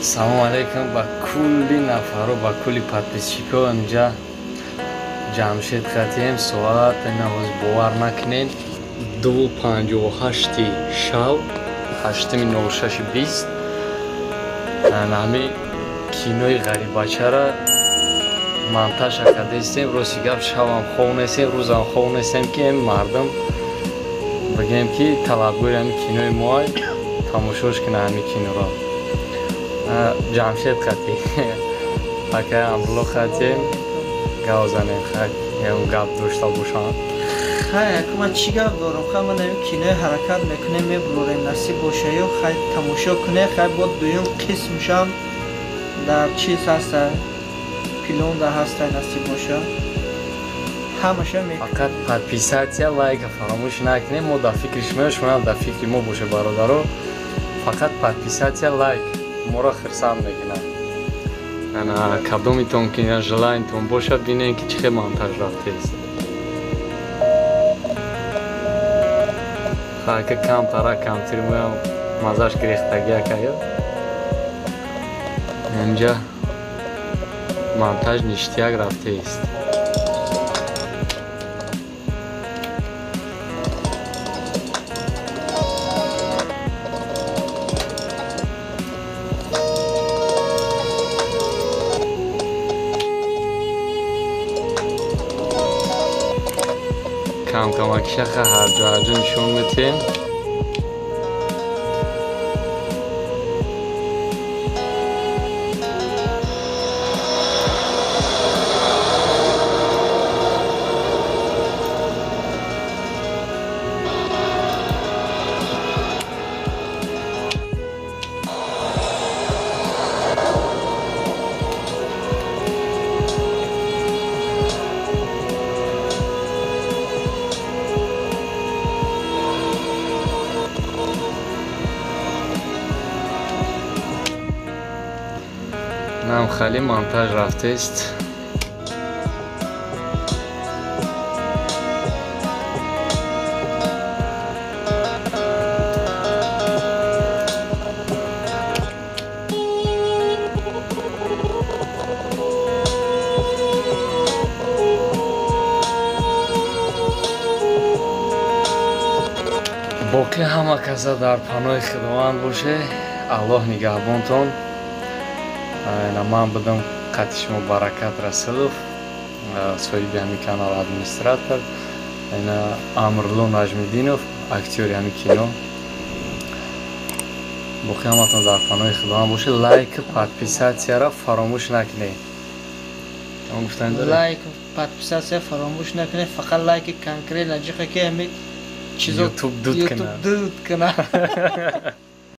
Салом алейкум ба кулли нафару ба кулли подписчико инҷа Ҷамшед хатием. Соат навоз бовар накунед 2:58 шаб 8/06/20 нами кинои Ғарибачара монтаж кардем. Рости гап шабам хов нестем, рӯзам хов нестем ки ин мардум бигем ки талабгои ҳами кинои моай тамошош кунад ҳами киноро. Ҷамшед хати акай Абдулло хатием гап занем хай ям гап дошта бошам. Хай акма чӣ гап дорам? Хай ман ин кинои ҳаракат мекунем мебурем насиб боша ё хай тамошо кунем хай бо дуюм қисм шам дар чиз ҳаста пилонда ҳаста насиб боша. Ҳамаша мекунем. Фақат подписатсия лайка фаромӯш накунем. Мо дар фикри шумо шумо дар фикри мо боша бародаро. Фақат подписатсия лайк моро хирсанд мекунад. Ана кадомитон ки желаентон бошад бинем ки чӣ хел монтаж рафтааст. Хака камтара камтир моям мазаш гирехтаги акая. Инҷа монтаж ништияк рафтааст. Камакшаха ҳарҷо нишон метем. Нам хали монтаж рафтааст. боқӣ ҳама каса дар паноҳи худованд боше. Аллоҳ нигаҳбонтон. Ман будам қати шумо Баракат Расулов, соҳиби ҳамин канал, администратор. Амрло Наҷмиддинов, актёри ҳамин кино. боқӣ ҳаматон дар паноҳи худованд боше. Лайк подписатсияро фаромӯш накунед. Лайк подписатсия фаромӯш накунед. Фақат лайки конкретно ҷиха ки ҳамин чизо YouTube дуд кунад.